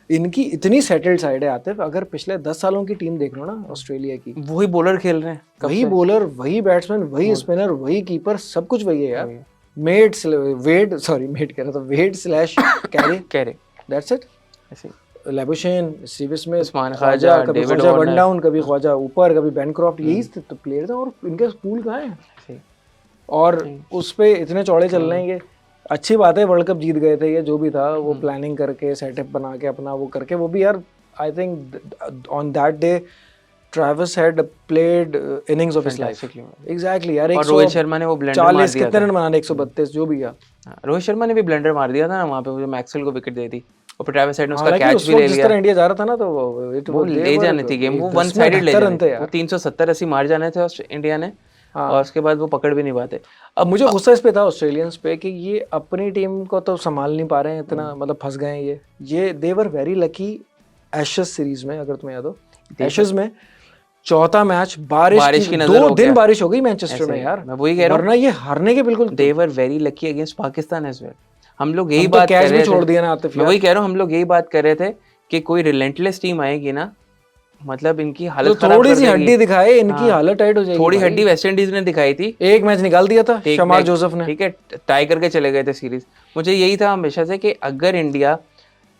इनकी इतनी सेटल्ड साइड है आतिफ। अगर पिछले 10 सालों की टीम देख लो ना ऑस्ट्रेलिया की, वही बॉलर खेल रहे हैं, वही बॉलर, वही बैट्समैन, वही स्पिनर, वही कीपर, सब कुछ वही है यार। वेड कह रहा था, Wade slash Carey, that's it. ऐसे Labuschagne, Steve Smith, Usman Khawaja, कभी ख्वाजा वन डाउन, कभी ख्वाजा ऊपर, कभी बेनक्रॉफ्ट, यही तो प्लेयर थे। और इनके स्कूल कहाँ है? और उस पे इतने चौड़े चल रहे हैं। ये अच्छी बात है, वर्ल्ड कप जीत गए थे, ये जो भी था वो प्लानिंग करके, सेटअप बना के अपना वो करके, वो भी यार I think on that day Travis had played innings of his life. Exactly यार। और रोहित शर्मा ने वो ब्लेंडर मार दिया था, कितने रन बनाने, 132 जो भी। रोहित शर्मा ने भी ब्लेंडर मार दिया था ना वहाँ पे, वो मैक्सवेल को विकेट दे दी, और फिर ट्रेविस हेड ने उसका कैच भी ले लिया। जिस तरह इंडिया जा रहा था ना, तो वो ले जाने थी गेम, वो वन साइडेड ले जाने थे, वो 370-80 मार जाने थे इंडिया ने। और उसके बाद वो पकड़ भी नहीं पाते। अब मुझे गुस्सा इस पे था ऑस्ट्रेलियंस पे कि ये अपनी टीम को तो संभाल नहीं पा रहे हैं इतना, मतलब फंस गए हैं ये they were very lucky. Ashes series में अगर तुम्हें याद हो, एशेज में चौथा मैच बारिश की 2 दिन बारिश हो गई मैनचेस्टर में यार। मैं वही कह रहा हूं, वरना ये हारने के बिल्कुल। They were very lucky against Pakistan as well. हम लोग यही बात कर रहे थे, छोड़ दिया ना आतिफ। मैं वही कह रहा हूं, हम लोग यही बात कर रहे थे कि कोई रिलेंटलेस टीम आएगी ना, मतलब इनकी हालत खराब थोड़ी सी हड्डी दिखाए, इनकी हालत टाइट हो जाएगी। थोड़ी हड्डी वेस्ट इंडीज ने दिखाई थी, एक मैच निकाल दिया था शमार जोसेफ ने, ठीक है, टाई करके चले गए थे सीरीज। मुझे यही था हमेशा से कि अगर इंडिया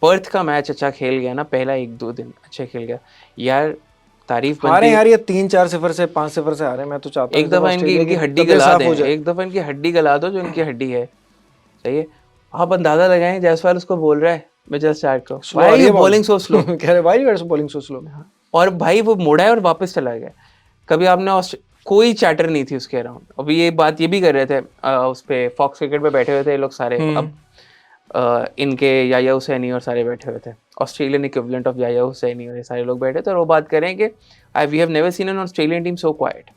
पर्थ का मैच अच्छा खेल गया ना, पहला 1-2 दिन अच्छा खेल गया यार, तारीफ बनती है। यार ये 3-4-0 से 5-0 से हारे। मैं तो चाहता हूं एक दफा इनकी हड्डी गला दो, एक दफा इनकी हड्डी गला दो जो इनकी हड्डी है। सही है, आप अंदाजा लगाएं, जायसवाल उसको बोल रहा है मैं जस्ट स्टार्ट को, why you bowling so slow, कह रहे why you are bowling so slow. और भाई वो मुड़ा है और वापस चला गया। कभी आपने कोई चैटर नहीं थी उसके अराउंड। अभी ये बात ये भी कर रहे थे उस पे फॉक्स क्रिकेट पे बैठे हुए थे ये लोग सारे, अब इनके याया हुसैनी और सारे बैठे हुए थे, ऑस्ट्रेलियन इक्विवेलेंट ऑफ याया हुसैनी और ये सारे लोग बैठे थे, और वो बात करें कि we have never seen an Australian team so quiet.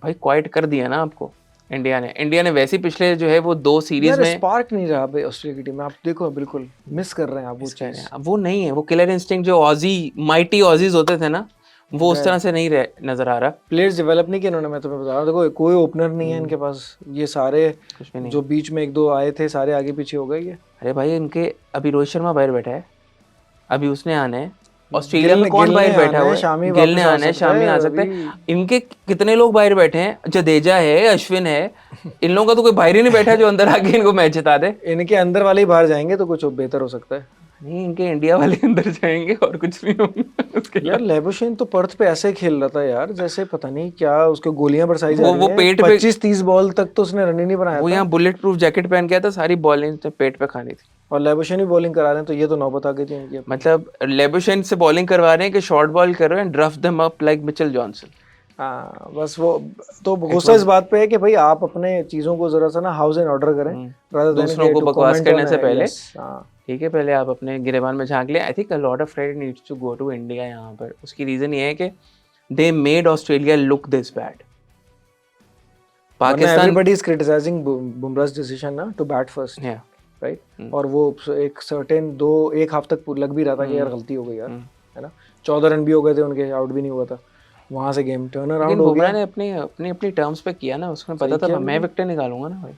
भाई क्वाइट कर दिया ना आपको, इंडिया ने वैसे ही पिछले जो है वो 2 सीरीज यार में स्पार्क नहीं रहा भाई ऑस्ट्रेलिया की टीम में, आप देखो बिल्कुल मिस कर रहे हैं आप वो चीज। अब वो नहीं है, वो किलर इंस्टिंक्ट जो ऑजी माइटी ऑजीज होते थे ना, वो उस तरह से नहीं नजर आ रहा। प्लेयर्स डेवलप नहीं किए इन्होंने, मैं तुम्हें बता रहा हूँ, देखो कोई ओपनर नहीं है इनके पास, ये सारे कुछ भी नहीं। जो बीच में 1-2 आए थे सारे आगे पीछे हो गए ये। अरे भाई इनके अभी रोहित शर्मा बाहर बैठा है, अभी उसने आना है। ऑस्ट्रेलिया में कौन बाहर बैठा हुआ है? गिल ने आना है, शामी आ सकता है। इनके कितने लोग बाहर बैठे हैं? जडेजा है, अश्विन है, इन लोगों का तो कोई बाहर ही नहीं बैठा जो अंदर आके इनको मैच जिता दे। इनके अंदर वाले ही बाहर जाएंगे तो कुछ बेहतर हो सकता है। नहीं, इनके इंडिया वाले अंदर जाएंगे और कुछ नहीं होगा। यार लेबुशेन तो पर्थ पे ऐसे खेल रहा था यार जैसे पता नहीं क्या उसको गोलियां बरसाई जा रही वो हैं। पेट पे 25-30 बॉल तक तो उसने रन ही नहीं बनाया वो था। यहाँ बुलेट प्रूफ जैकेट पहन गया था, सारी बॉलिंग पेट पे खानी थी। और लेबुशेन ही बॉलिंग करा रहे हैं तो ये तो नौबत आ गई थी इनकी। मतलब लेबुशेन से बॉलिंग करवा रहे हैं कि शॉर्ट बॉल कर रहे हैं, ड्रफ them up like Mitchell Johnson. हाँ बस वो तो गुस्सा इस बात पे है कि भाई आप अपने चीजों को जरा सा ना हाउस इन ऑर्डर करें, दूसरों को बकवास करने से पहले। हाँ ठीक है, पहले आप अपने गिरेबान में झांक ले। I think a lot of credit needs to go to India यहाँ पर। उसकी रीजन ये है कि they made Australia look this bad. Pakistan everybody is criticising Bumrah's decision ना टू बैट फर्स्ट, राइट। और वो एक सर्टेन एक हाफ तक लग भी रहा था कि यार गलती हो गई यार, है ना। 14 रन भी हो गए थे उनके, आउट भी नहीं हुआ था, वहां से गेम टर्न अराउंड हो गया। बुमराह ने अपनी टर्म्स पे किया ना, उसको पता था मैं विकेट निकालूंगा ना भाई,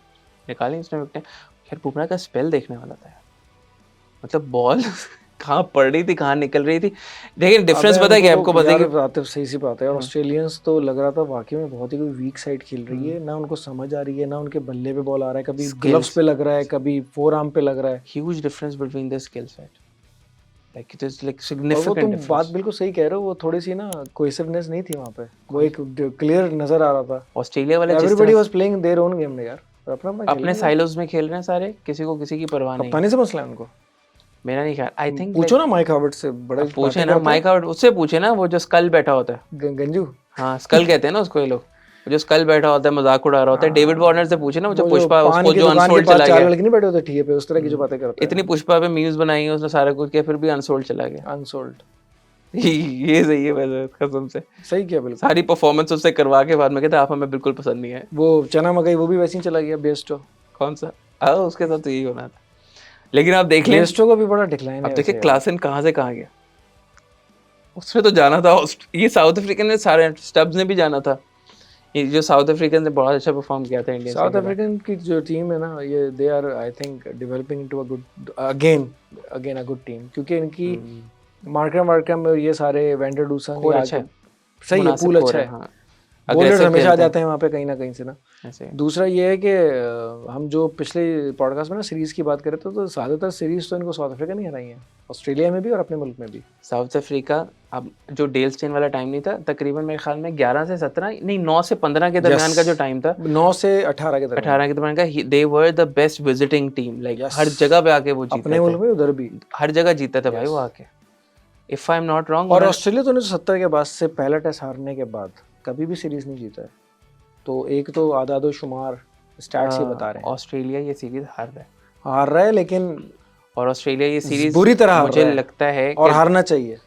निकाली उसने विकेट। खैर बुमराह का स्पेल देखने वाला था यार, मतलब बॉल कहाँ पड़ रही थी, कहाँ निकल रही थी। लेकिन डिफरेंस पता है क्या आपको? पता है कि सही सी बात है, ऑस्ट्रेलियंस तो लग रहा था वाकई में बहुत ही कोई वीक साइड खेल रही है ना, उनको समझ आ रही है ना, उनके बल्ले पे बॉल आ रहा है, कभी ग्लव्स पे लग रहा है, कभी फोर आर्म पे लग रहा है। Huge difference between the skill set, like it is like significant difference. बात बिल्कुल सही कह रहे हो, वो थोड़ी सी ना कोहेसिवनेस नहीं थी वहां पे, वो एक क्लियर नजर आ रहा था। ऑस्ट्रेलिया वाले everybody was playing their own game यार, अपने साइलोज में खेल रहे हैं सारे, किसी को किसी की परवाह नहीं। कप्तानी से मसला है उनको, मेरा नहीं ख्याल। आई थिंक पूछो ना माइक हावर्ड से, बड़ा पूछे ना माइक हावर्ड, उससे पूछे ना, वो जो स्कल बैठा होता है, गंजू। हाँ स्कल कहते हैं ना उसको ये लोग, जो स्कल बैठा होता है मजाक उड़ा रहा होता है। डेविड वार्नर से पूछे ना, वो जो पुष्पा उसको जो अनसोल्ड चला गया, 4 लड़के नहीं बैठे होते ठीक पे, उस तरह की जो बातें करता है। इतनी पुष्पा पे मीम्स बनाई है उसने, सारा कुछ किया, फिर भी अनसोल्ड चला गया। अनसोल्ड ये सही है वैसे, कसम से सही किया बिल्कुल। सारी परफॉर्मेंस उससे करवा के बाद में कहता आप हमें बिल्कुल पसंद नहीं है। वो चना मकई वो भी वैसे ही चला गया, बेस्टो। कौन सा? हाँ उसके साथ तो यही होना था। लेकिन आप देख लें, बेस्टो को भी बड़ा डिक्लाइन है। अब देखिए क्लासन कहाँ से कहाँ गया, उसमें तो जाना था। ये साउथ अफ्रीकन ने सारे स्टब्स ने भी जाना था। ये जो साउथ अफ्रीकन ने बहुत अच्छा परफॉर्म किया था इंडिया। साउथ अफ्रीकन की जो टीम है ना, ये they are I think developing into a good again a good team, क्योंकि इनकी मार्करम में ये सारे वेंडर डूसन सही है, पूल अच्छा है। बॉलर्स हमेशा आ जाते हैं वहाँ पे कहीं ना कहीं से ना। दूसरा ये है कि हम जो पिछले पॉडकास्ट में ना सीरीज की बात कर रहे थे, तो ज़्यादातर सीरीज तो इनको साउथ अफ्रीका नहीं हराई है, ऑस्ट्रेलिया में भी और अपने मुल्क में भी। साउथ अफ्रीका अब जो डेल स्टेन वाला टाइम नहीं था, तकरीबन मेरे ख्याल में 11 से 17 नहीं 9 से 15 के दरमियान का जो टाइम था, 9 से 18 के दरमियान का, they were the best visiting team. Like हर जगह पे आके वो जीते, अपने मुल्क में उधर भी हर जगह जीते थे भाई वो आके, if I am not wrong. और ऑस्ट्रेलिया तो 1970 के बाद से पहला टेस्ट हारने के बाद कभी भी सीरीज नहीं जीता है। तो एक तो आदादो शुमार स्टैट्स ये बता रहे हैं, ऑस्ट्रेलिया ये सीरीज हार रहा है लेकिन, और ऑस्ट्रेलिया ये सीरीज बुरी तरह मुझे लगता है और हारना चाहिए।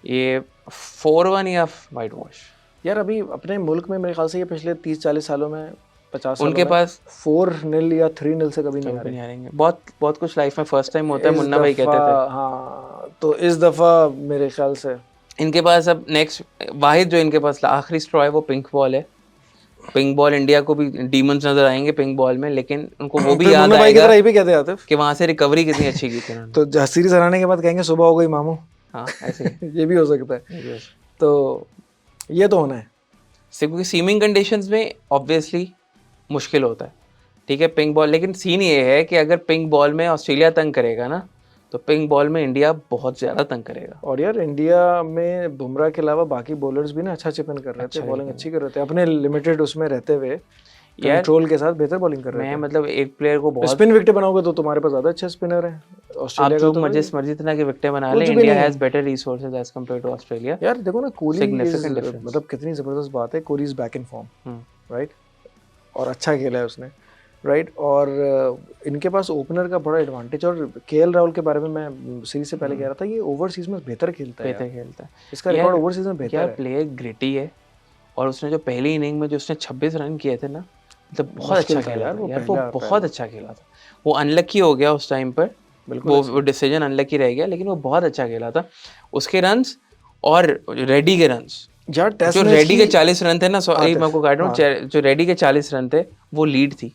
ये 4-1 या वाइट वॉश यार। अभी अपने मुल्क में मेरे ख्याल से ये पिछले 30-40 सालों में 50 सालों उनके पास 4-0 या 3-0 से कभी नहीं हारेंगे। बहुत कुछ लाइफ में फर्स्ट टाइम होता है, मुन्ना भाई कहते थे। हाँ तो इस दफा मेरे ख्याल से इनके पास अब नेक्स्ट वाहिद जो इनके पास आखिरी स्ट्रॉ है वो पिंक बॉल है। पिंक बॉल इंडिया को भी डीमंस नजर आएंगे पिंक बॉल में, लेकिन उनको वो भी याद आएगा कि वहां से रिकवरी कितनी अच्छी की थी उन्होंने। तो सीरीज हराने के बाद कहेंगे सुबह हो गई मामू। हाँ ऐसे ये भी हो सकता है। तो ये तो होना है, क्योंकि सीमिंग कंडीशंस में ऑब्वियसली मुश्किल होता है। ठीक है पिंक बॉल, लेकिन सीन ये है कि अगर पिंक बॉल में ऑस्ट्रेलिया तंग करेगा ना, तो पिंक बॉल में इंडिया बहुत ज्यादा तंग करेगा। और यार इंडिया में बुमराह के अलावा बाकी बॉलर्स भी ना अच्छा चिपन कर रहे थे, बॉलिंग अच्छी कर रहे थे अपने लिमिटेड उसमें रहते हुए, कंट्रोल के साथ बेहतर बॉलिंग कर रहे थे। मतलब एक प्लेयर को बहुत स्पिन विकेट बनाओगे तो तुम्हारे पास ज्यादा अच्छे स्पिनर हैं। ऑस्ट्रेलिया का तो मर्जी तरह के विकेट बना ले, India has better resources as compared to Australia. यार देखो ना कोहली, मतलब कितनी जबरदस्त बात है, Kohli is back in form, right, और अच्छा खेला है उसने, राइट। और इनके पास ओपनर का बड़ा एडवांटेज। और केएल राहुल के बारे में मैं सीरीज से पहले कह रहा था, ये ओवरसीज में बेहतर खेलता है, इसका रिकॉर्ड ओवरसीज में बेहतर है। प्लेयर ग्रिटी है, और उसने जो पहली इनिंग में जो उसने 26 रन किए थे ना, मतलब बहुत अच्छा खेला यार था वो यार, वो पहला बहुत अच्छा खेला था। वो अनलकी हो गया उस टाइम पर, वो डिसीजन अनलकी रह गया, लेकिन वो बहुत अच्छा खेला था। उसके रन्स और रेडी के रन्स, यार टेस्ट जो मैच रेडी के की 40 रन थे ना, सॉरी मैं आपको काट रहा हूँ, जो रेडी के 40 रन थे वो लीड थी,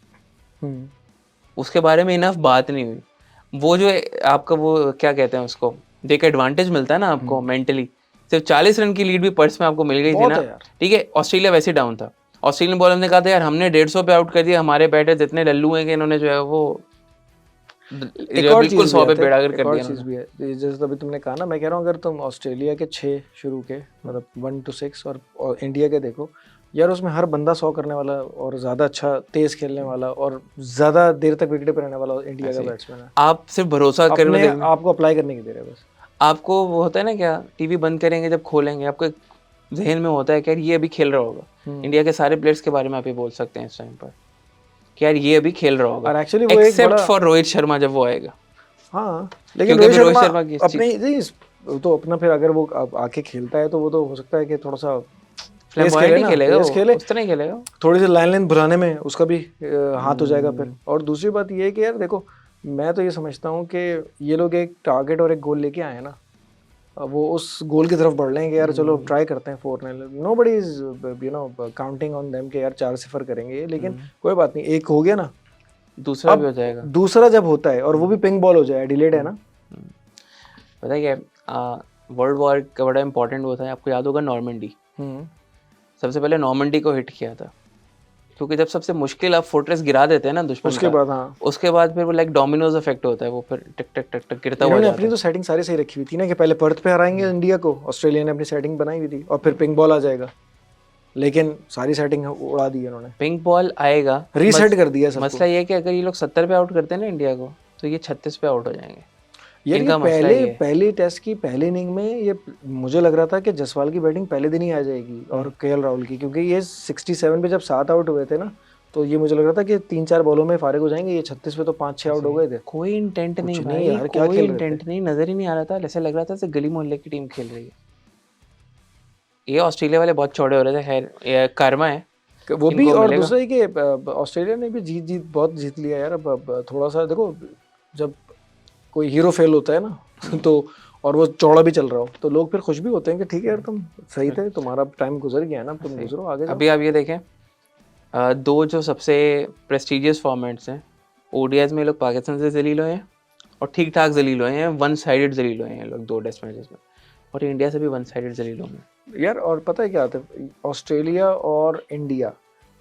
उसके बारे में इनफ बात नहीं हुई। वो जो आपका वो क्या कहते हैं उसको, एक एडवांटेज मिलता है ना आपको मेंटली, सिर्फ 40 रन की लीड भी पर्स में आपको मिल गई थी ना, ठीक है। ऑस्ट्रेलिया वैसे डाउन था, ऑस्ट्रेलियन बॉलर ने कहा था यार हमने 150 पे आउट कर दिया, हमारे बैटर्स इतने लल्लू हैं कि इन्होंने जो है वो एक और बिल्कुल चीज 100 पे भी बेड़ागर एक कर और दिया चीज उन्होंने। भी है, जैसे अभी तुमने कहा ना, मैं कह रहा हूँ अगर तुम ऑस्ट्रेलिया के 6 शुरू के मतलब 1 to 6 और इंडिया के देखो यार, उसमें हर बंदा 100 करने वाला और ज्यादा अच्छा तेज खेलने वाला और ज्यादा देर तक विकेट पे रहने वाला इंडिया का बैट्समैन है। आप सिर्फ भरोसा कर अपने आपको अप्लाई करने की देर है बस। आपको वो होता है ना, क्या टीवी बंद करेंगे जब खोलेंगे आपको एक जहन में होता है कि यार ये अभी खेल रहा होगा। इंडिया के सारे प्लेयर्स के बारे में आप ये बोल सकते हैं इस टाइम पर कि यार ये अभी खेल रहा होगा, और एक्चुअली वो एक एक्सेप्ट फॉर रोहित शर्मा जब वो आएगा। हाँ, लेकिन रोहित शर्मा अपने तो अपना फिर अगर वो आके खेलता है तो वो तो हो सकता है कि थोड़ा सा तेज खेले ना, तेज खेले, उस तरह ही खेलेगा, थोड़ी सी लाइन भुलाने में उसका भी हाथ हो जाएगा फिर। और दूसरी बात ये है कि यार देखो, मैं तो ये समझता हूँ कि ये लोग एक टारगेट और एक गोल लेके आए ना, वो उस गोल की तरफ बढ़ लेंगे यार, चलो ट्राई करते हैं 4-0। Nobody is counting on them कि यार 4-0 करेंगे, लेकिन कोई बात नहीं, एक हो गया ना, दूसरा भी हो जाएगा। दूसरा जब होता है और वो भी पिंक बॉल हो जाए, डिलेड है ना। पता है क्या, वर्ल्ड वॉर का बड़ा इंपॉर्टेंट वो था, आपको याद होगा नॉर्मंडी, सबसे पहले नॉर्मंडी को हिट किया था, क्योंकि जब सबसे मुश्किल आप फोर्ट्रेस गिरा देते हैं ना दुश्मन उसके बाद, हाँ, उसके बाद फिर वो लाइक डोमिनोज इफेक्ट होता है, वो फिर टिक टिक टिक टिक गिरता हुआ जाता है। अपनी तो सेटिंग सारी सही रखी हुई थी ना कि पहले पर्थ पे हराएंगे इंडिया को, ऑस्ट्रेलिया ने अपनी सेटिंग बनाई हुई थी और फिर पिंक बॉल आ जाएगा, लेकिन सारी सेटिंग उड़ा दी उन्होंने। पिंक बॉल आएगा, रीसेट कर दिया सबको। मसला ये है कि अगर ये लोग 70 पे आउट करते हैं ना इंडिया को, तो ये 36 पे आउट हो जाएंगे। यार ये पहले टेस्ट की पहली इनिंग में ये मुझे लग रहा था कि जसवाल की बैटिंग पहले दिन ही आ जाएगी और केएल राहुल की, क्योंकि ये 67 पे जब 7 आउट हुए थे ना, तो ये मुझे लग रहा था कि 3-4 बॉलों में फारिग हो जाएंगे। ये 36 पे तो 5-6 आउट हो गए थे। कोई इंटेंट नहीं भाई यार, क्या कोई इंटेंट नहीं, नजर ही नहीं आ रहा था, ऐसे लग रहा था जैसे गली मोहल्ले की टीम खेल रही है। ये ऑस्ट्रेलिया वाले बहुत चौड़े हो रहे थे, खैर ये कर्मा है वो भी। और दूसरा ही कि ऑस्ट्रेलिया ने भी बहुत जीत लिया यार। अब थोड़ा सा देखो, जब कोई हीरो फेल होता है ना तो और वो चौड़ा भी चल रहा हो तो लोग फिर खुश भी होते हैं कि ठीक है यार, तुम सही थे, तुम्हारा टाइम गुजर गया है ना, तुम गुजरो आगे। अभी आप ये देखें, दो जो सबसे प्रेस्टिजियस फॉर्मेट्स हैं, ओडीआईज में लोग पाकिस्तान से जलील हुए हैं और ठीक ठाक जलील हुए हैं, वन साइडेड जलील हुए हैं लोग 2 टेस्ट मैचेस में, और इंडिया से भी वन साइडेड जलील होंगे यार। और पता है क्या आता है, ऑस्ट्रेलिया और इंडिया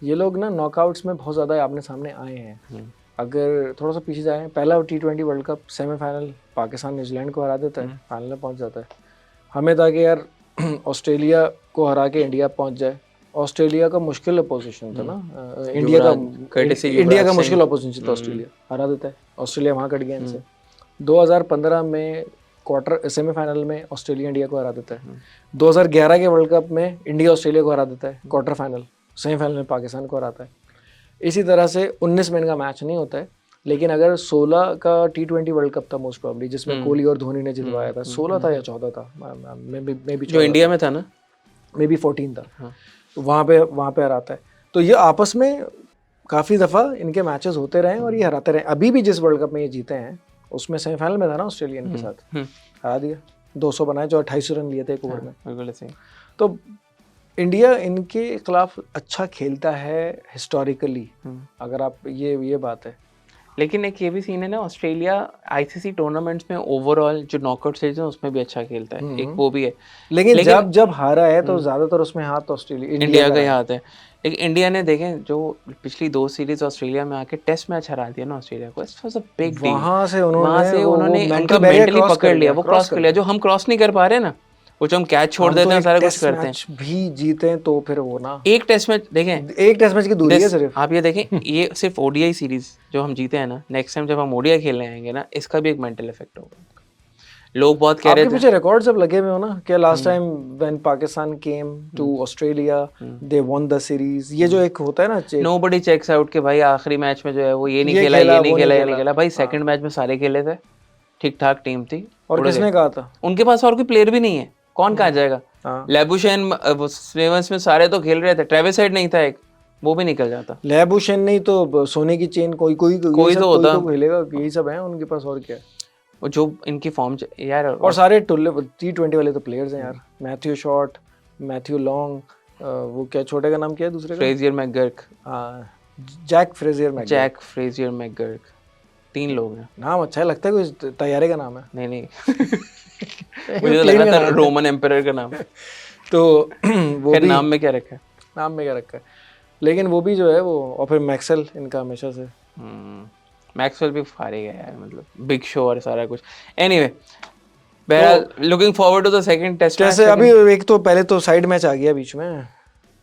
ये लोग ना नॉकआउट्स में बहुत ज़्यादा आमने सामने आए हैं। अगर थोड़ा सा पीछे जाएं, पहला T20 world cup semifinal Pakistan New Zealand को हरा देता है, फाइनल में पहुंच जाता है। हमें था कि यार ऑस्ट्रेलिया को हरा के इंडिया पहुंच जाए। ऑस्ट्रेलिया का मुश्किल अपोजिशन था ना, इंडिया का मुश्किल अपोजिशन था, ऑस्ट्रेलिया हरा देता है, ऑस्ट्रेलिया वहाँ कट गया इनसे। 2015 में क्वार्टर सेमीफाइनल में ऑस्ट्रेलिया इंडिया को हरा देता है। 2011 के वर्ल्ड कप में इंडिया ऑस्ट्रेलिया को हरा देता है क्वार्टर फाइनल, सेमीफाइनल में पाकिस्तान को हराता है। इसी तरह से 19 में इनका मैच नहीं होता है, लेकिन अगर 16 का T20 वर्ल्ड कप था मोस्ट प्रॉब्ली, जिसमें कोहली और धोनी ने जितवाया था, 16 था या 14 था, मैं भी जो इंडिया में था ना, मे बी 14 था, वहाँ पे हराता है। तो ये आपस में काफ़ी दफ़ा इनके मैचेस होते रहे और ये हराते रहे। अभी भी जिस वर्ल्ड कप में ये जीते हैं उसमें सेमीफाइनल में था ना ऑस्ट्रेलियन के साथ, हरा दिया, 200 बनाए, जो 28 रन लिए थे एक ओवर में। बिल्कुल सही। तो इंडिया इनके खिलाफ अच्छा खेलता है हिस्टोरिकली, अगर आप ये बात है। लेकिन एक ये भी सीन है ना, ऑस्ट्रेलिया आईसीसी टूर्नामेंट्स में ओवरऑल जो नॉकआउट स्टेज है उसमें भी अच्छा खेलता है, एक वो भी है। लेकिन जब हारा है तो ज्यादातर उसमें हाथ ऑस्ट्रेलिया इंडिया का ही हाथ है। लेकिन इंडिया ने देखें जो पिछली 2 सीरीज ऑस्ट्रेलिया में आके टेस्ट मैच हरा दिया ना ऑस्ट्रेलिया को, it's was a big deal. वहां से उन्होंने उनका मेंटली पकड़ लिया, वो क्रॉस कर लिया, जो हम क्रॉस नहीं कर पा रहे ना, वो जो हम कैच छोड़ देते हैं, सारा कुछ करते हैं, भी जीते तो फिर वो ना एक टेस्ट मैच देखें, एक टेस्ट मैच की दूरी है सिर्फ। आप ये देखें, ये सिर्फ ओडीआई सीरीज जो हम जीते हैं ना, नेक्स्ट टाइम जब हम ओडीआई खेलने आएंगे ना, इसका भी एक मेंटल इफेक्ट होगा। लोग बहुत कह रहे थे, पीछे रिकॉर्ड जब लगे हुए हो ना कि last time when Pakistan came to Australia they won the series, ये जो एक होता है ना, नोबडी चेक्स आउट के भाई आखिरी मैच में जो है वो ये नहीं खेला, ये नहीं खेला भाई, सेकंड मैच में सारे खेले थे, ठीक ठाक टीम थी। और किसने कहा था उनके पास और कोई प्लेयर भी नहीं है, कौन कहाँ जाएगा? लेबुशेन स्वेवंस में सारे तो खेल रहे थे, ट्रेविस हेड नहीं था एक, वो भी निकल जाता। लैबुशेन नहीं तो सोने की चेन, कोई कोई तो होता। कोई तो खेलेगा, यही सब है उनके पास और क्या है। वो जो इनकी फॉर्म यार, और सारे टुल्ले T20 वाले तो प्लेयर्स हैं यार, मैथ्यू शॉर्ट, मैथ्यू लॉन्ग, वो क्या छोटे का नाम क्या है दूसरे का, Fraser McGurk, Jake Fraser McGurk, Jake Fraser McGurk, 3 लोग हैं। नाम अच्छा है, लगता है कोई तैयारी का नाम है। नहीं मुझे तो लगा था रोमन एम्परर का नाम है। तो वो फिर भी नाम में क्या रखा है? नाम में क्या रखा है, लेकिन वो भी जो है वो, और फिर मैक्सवेल इनका हमेशा से। मैक्सवेल भी फाड़ेगा यार, मतलब बिग शो और सारा कुछ। एनीवे, बहरहाल looking forward to the second test match. जैसे अभी एक तो पहले तो साइड मैच आ गया बीच में,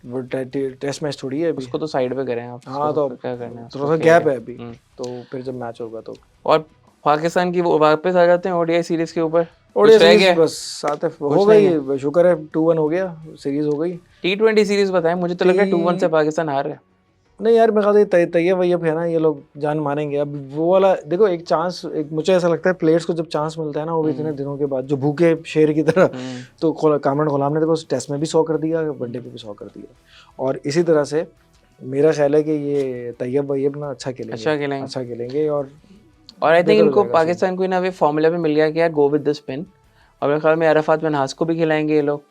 वो टेस्ट मैच थोड़ी है अभी, उसको तो साइड पे करें आप। हाँ तो क्या करना है, थोड़ा सा गैप है अभी, तो फिर जब मैच होगा तो। और पाकिस्तान की वो वापस आ जाते हैं ओडीआई सीरीज के ऊपर। ओडीआई सीरीज बस साथ हो गई, शुक्र है 2-1 हो गया, सीरीज हो गई। T20 सीरीज बताएं, मुझे तो लगा 2-1 से पाकिस्तान हार रहा है। नहीं यार, मैं कहता तैयब वैयब है ना, ये लोग जान मारेंगे। अब वो वाला देखो, एक चांस, एक मुझे ऐसा लगता है प्लेयर्स को जब चांस मिलता है ना, वो भी इतने दिनों के बाद, जो भूखे शेर की तरह, तो कामरान गुलाम ने देखो टेस्ट में भी 100 कर दिया, वनडे पे भी 100 कर दिया। और इसी तरह से मेरा ख्याल है कि ये तैयब वैयब ना अच्छा खेलेंगे। और आई थिंक इनको पाकिस्तान को ना वे फॉर्मूला भी मिल गया कि यार गो विद द स्पिन। और मेरे ख्याल में अरफात मनहास को भी खिलाएंगे ये लोग,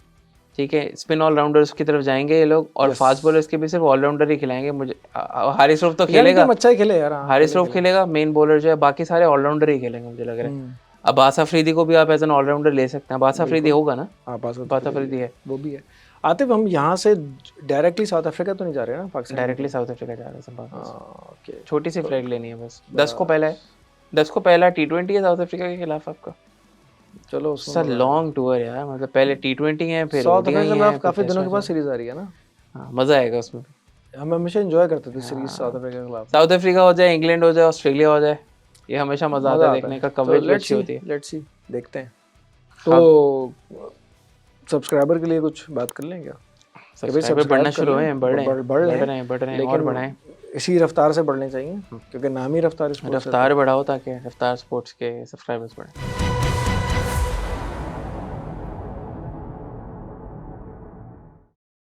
ठीक है, स्पिन ऑलराउंडर्स की तरफ जाएंगे ये लोग, और फास्ट बॉलर्स के भी सिर्फ ऑलराउंडर ही खिलाएंगे। मुझे हारिस रऊफ तो खेलेगा, अच्छा ही खेले यार, हारिस रऊफ खेलेगा मेन बॉलर जो है, बाकी सारे ऑलराउंडर ही खेलेंगे मुझे लग रहा है। अब्बास अफरीदी को भी आप एज एन ऑलराउंडर ले सकते हैं। अब्बास अफरीदी होगा ना? अब्बास अफरीदी है, वो भी है। आतिफ, हम यहाँ से डायरेक्टली साउथ अफ्रीका तो नहीं जा रहे ना पाकिस्तान? डायरेक्टली साउथ अफ्रीका जा रहे हैं। छोटी सी फ्लाइट लेनी है बस। 10 को पहला T20 है साउथ अफ्रीका के खिलाफ आपका। चलो सर, लॉन्ग टूर यार, मतलब पहले T20 है, फिर साउथ अफ्रीका के खिलाफ काफी दिनों के बाद सीरीज आ रही है ना। हाँ, मजा आएगा उसमें। हम हमेशा एंजॉय करते थे सीरीज साउथ अफ्रीका के खिलाफ। साउथ अफ्रीका हो जाए, इंग्लैंड हो जाए, ऑस्ट्रेलिया हो जाए, ये हमेशा मजा आता है देखने का। कवरेज भी अच्छी होती है। लेट्स सी, देखते हैं। तो सब्सक्राइबर के लिए कुछ बात कर लें क्या? सब्सक्राइबर बढ़ना शुरू हुए हैं, बढ़ रहे हैं और बढ़ाएं। इसी रफ्तार से बढ़ने चाहिए, क्योंकि नाम ही रफ्तार बढ़ाओ ताकि रफ्तार स्पोर्ट्स के सब्सक्राइबर्स बढ़े।